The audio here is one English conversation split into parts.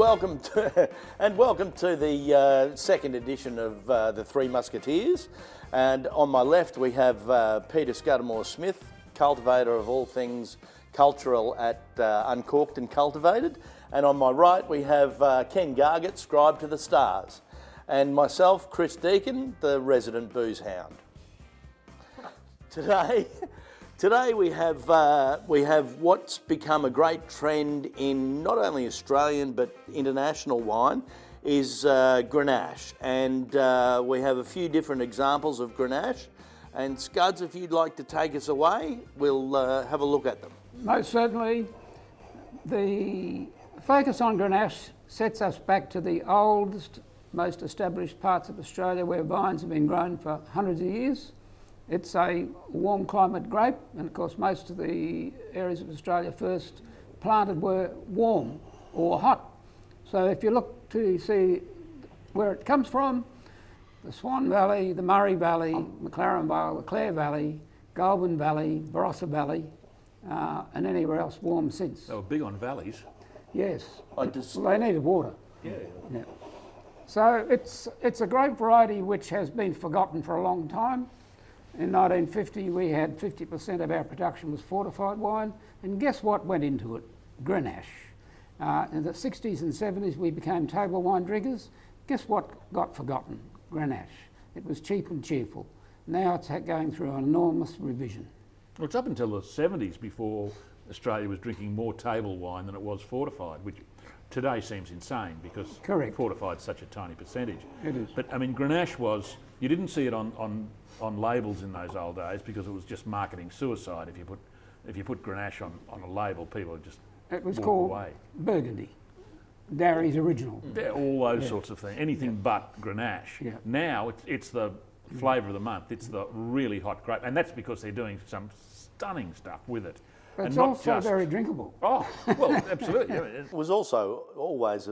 welcome to the second edition of the Three Muscateers. And on my left we have Peter Scudamore-Smith, cultivator of all things cultural at Uncorked and Cultivated. And on my right we have Ken Gargett, scribe to the stars. And myself, Chris Deacon, the resident booze hound. Today we have what's become a great trend in not only Australian but international wine is Grenache, and we have a few different examples of Grenache. And Scuds, if you'd like to take us away, we'll have a look at them. Most certainly. The focus on Grenache sets us back to the oldest, most established parts of Australia where vines have been grown for hundreds of years. It's a warm climate grape, and of course most of the areas of Australia first planted were warm or hot. So if you look to see where it comes from, the Swan Valley, the Murray Valley, McLaren Vale, the Clare Valley, Goulburn Valley, Barossa Valley, and anywhere else warm since. They were big on valleys. Yes, well, they needed water. Yeah. So it's a grape variety which has been forgotten for a long time. In 1950 we had 50% of our production was fortified wine, and guess what went into it? Grenache. In the 60s and 70s we became table wine drinkers. Guess what got forgotten? Grenache. It was cheap and cheerful. Now it's going through an enormous revision. Well, it's up until the 70s before Australia was drinking more table wine than it was fortified, which today seems insane because fortified is such a tiny percentage. It is. But I mean, Grenache was, you didn't see it on labels in those old days because it was just marketing suicide. If you put Grenache on a label, people would just It was walk called away. Burgundy, Darry's original. Yeah, all those sorts of things, anything but Grenache. Yeah. Now it's the flavour of the month. It's the really hot grape, and that's because they're doing some stunning stuff with it. But it's not also just very drinkable. Oh, well, absolutely. Yeah. It was also always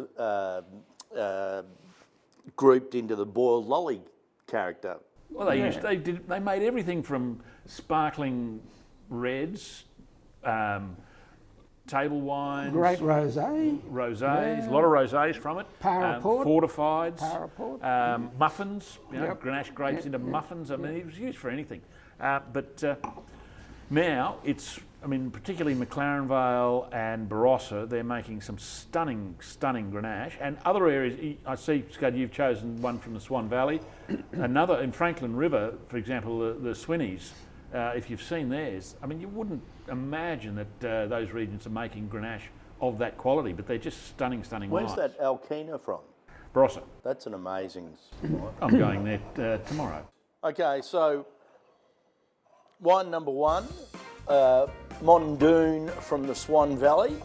grouped into the boiled lolly character. Well, they made everything from sparkling reds, table wines, Great rosé, a lot of rosés from it, Paraport, fortifieds, muffins, Grenache grapes into muffins. I mean, it was used for anything. But now it's, I mean, particularly McLaren Vale and Barossa, they're making some stunning Grenache. And other areas, I see, Scud, you've chosen one from the Swan Valley. Another in Franklin River, for example, the Swinnies, if you've seen theirs, I mean, you wouldn't imagine that those regions are making Grenache of that quality, but they're just stunning wines. Where's that Alkena from? Barossa. That's an amazing spot. I'm going there tomorrow. Okay, so wine number one, Mondoon from the Swan Valley.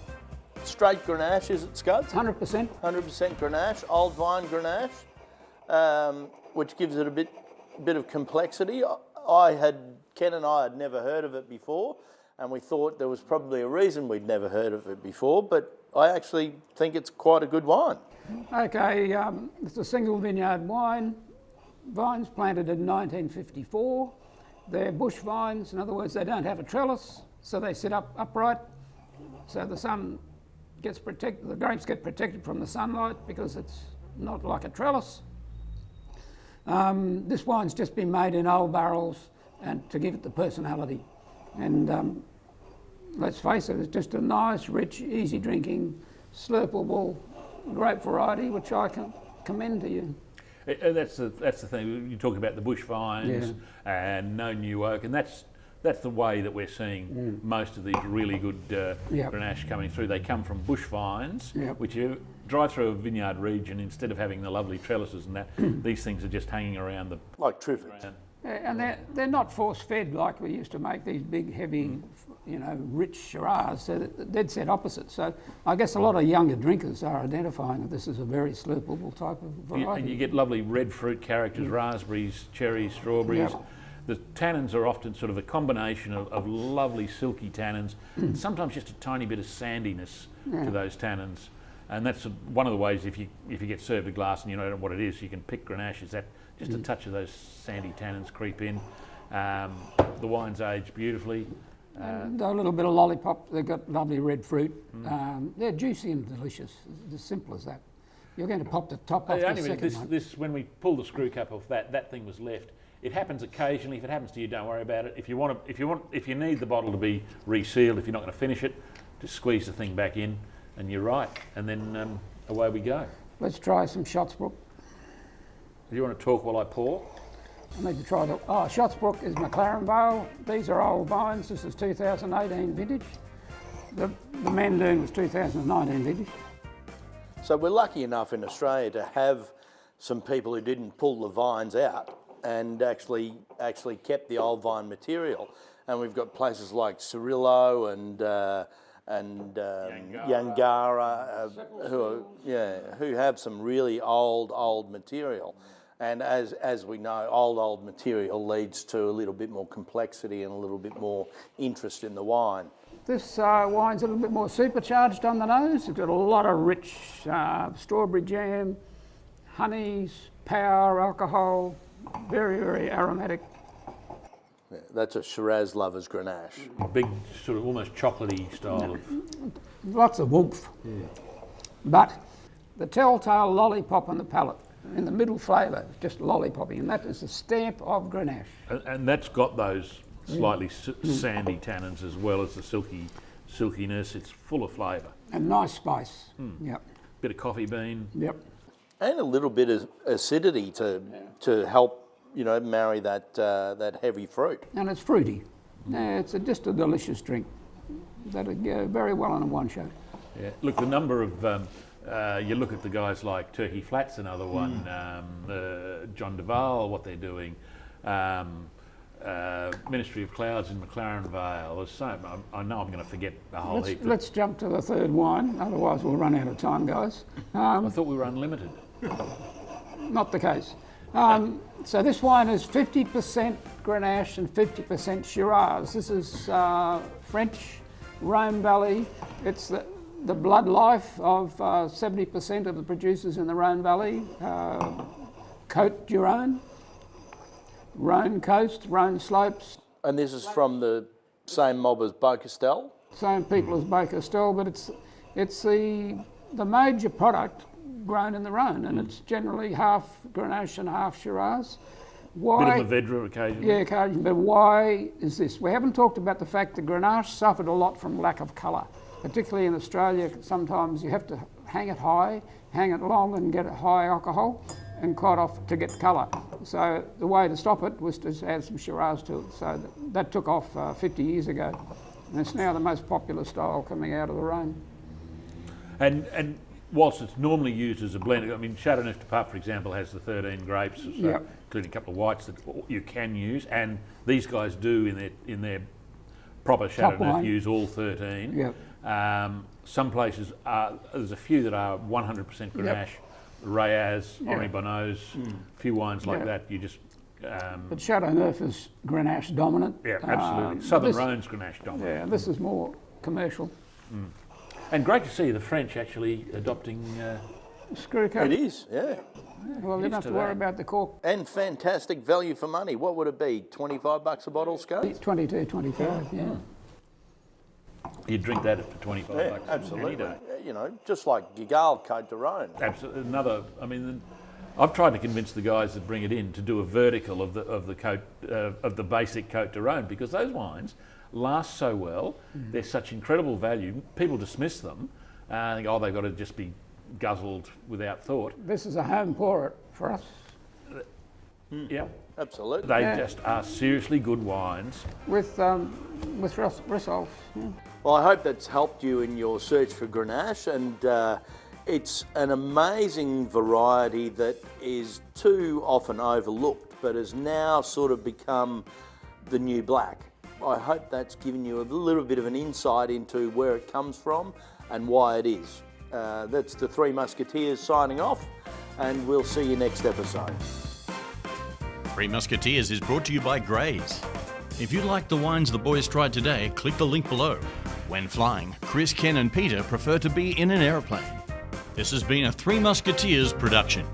Straight Grenache, is it, Scuds? 100%. 100% Grenache, old vine Grenache, which gives it a bit of complexity. Ken and I had never heard of it before, and we thought there was probably a reason we'd never heard of it before, but I actually think it's quite a good wine. Okay, it's a single vineyard wine. Vines planted in 1954. They're bush vines, in other words, they don't have a trellis, so they sit upright, so the sun gets protected, the grapes get protected from the sunlight because it's not like a trellis. This wine's just been made in old barrels and to give it the personality. And let's face it, it's just a nice, rich, easy drinking, slurpable grape variety, which I can commend to you. And that's the thing. You talk about the bush vines and no new oak, and that's the way that we're seeing most of these really good Grenache coming through. They come from bush vines, which you drive through a vineyard region, instead of having the lovely trellises and that, these things are just hanging around the like triffids. And they're not force-fed like we used to make these big, heavy, rich Shiraz. They're the dead set opposite. So I guess a lot of younger drinkers are identifying that this is a very slurpable type of variety. And you get lovely red fruit characters, raspberries, cherries, strawberries. Yep. The tannins are often sort of a combination of lovely silky tannins, and sometimes just a tiny bit of sandiness to those tannins. And that's one of the ways, if you get served a glass and you don't know what it is, you can pick Grenache, is that just a touch of those sandy tannins creep in. The wine's aged beautifully. And a little bit of lollipop. They've got lovely red fruit. They're juicy and delicious. It's as simple as that. You're going to pop the top off the second one. This, when we pull the screw cap off, that thing was left. It happens occasionally. If it happens to you, don't worry about it. If you need the bottle to be resealed, if you're not going to finish it, just squeeze the thing back in, and you're right. And then away we go. Let's try some Shottesbrooke. Do you want to talk while I pour? I need to try the... Oh, Shottesbrooke is McLaren Vale. These are old vines. This is 2018 vintage. The Mondoon was 2019 vintage. So we're lucky enough in Australia to have some people who didn't pull the vines out and actually kept the old vine material. And we've got places like Cirillo and Yangara, who have some really old material. And as we know, old material leads to a little bit more complexity and a little bit more interest in the wine. This wine's a little bit more supercharged on the nose. It's got a lot of rich strawberry jam, honeys, power, alcohol, very, very aromatic. Yeah, that's a Shiraz lover's Grenache. Big, sort of almost chocolatey style of... Lots of oomph. Yeah. But the telltale lollipop on the palate, in the middle flavour, just lollipopping, and that is the stamp of Grenache. And that's got those slightly sandy tannins as well as the silkiness. It's full of flavour. And nice spice. Yep. Bit of coffee bean. Yep. And a little bit of acidity to help, marry that heavy fruit. And it's fruity. Yeah, it's just a delicious drink. That'd go very well on a wine show. Yeah. Look, the number of you look at the guys like Turkey Flat's another one. John de Vale, what they're doing. Ministry of Clouds in McLaren Vale. There's so, I know I'm going to forget a whole heap. Let's jump to the third wine, otherwise we'll run out of time, guys. I thought we were unlimited. Not the case. So this wine is 50% Grenache and 50% Shiraz. This is French, Rhone Valley. It's the blood life of 70% of the producers in the Rhone Valley. Cotes du Rhone. Rhone coast, Rhone slopes. And this is from the same mob as Beaucastel? Same people as Beaucastel, but it's the major product grown in the Rhone, and it's generally half Grenache and half Shiraz. Why? Bit of Mourvedre occasionally. Yeah, occasionally. But why is this? We haven't talked about the fact that Grenache suffered a lot from lack of colour. Particularly in Australia, sometimes you have to hang it high, hang it long and get a high alcohol, and quite often to get colour. So the way to stop it was to add some Shiraz to it. So that took off 50 years ago. And it's now the most popular style coming out of the Rhone. And whilst it's normally used as a blend, I mean, Chateau Neuf du Pape, for example, has the 13 grapes, so including a couple of whites that you can use, and these guys do in their proper Chateau Neuf use all 13. Yep. Some places there's a few that are 100% Grenache, Rayaz, Henri Bonneau's, a few wines like that. You just. But Chateau Neuf is Grenache dominant. Yeah, absolutely. Southern Rhone's Grenache dominant. Yeah, this is more commercial. And great to see the French actually adopting. Screw cap. It is, yeah. Well, you don't have to worry about the cork. And fantastic value for money. What would it be? $25 a bottle, Scott? 22, 25, yeah. You'd drink that for $25 bucks. Absolutely. Just like Gigal Cote de Rhone. Absolutely. I've tried to convince the guys that bring it in to do a vertical of the basic Cote de Rhone, because those wines last so well. They're such incredible value. People dismiss them. Think, they've got to just be guzzled without thought. This is a home pour for us. Yeah, absolutely. They just are seriously good wines with results. Yeah. Well, I hope that's helped you in your search for Grenache, and it's an amazing variety that is too often overlooked, but has now sort of become the new black. I hope that's given you a little bit of an insight into where it comes from and why it is. That's the Three Muscateers signing off, and we'll see you next episode. Three Muscateers is brought to you by Grays. If you like the wines the boys tried today, click the link below. When flying, Chris, Ken and Peter prefer to be in an aeroplane. This has been a Three Muscateers production.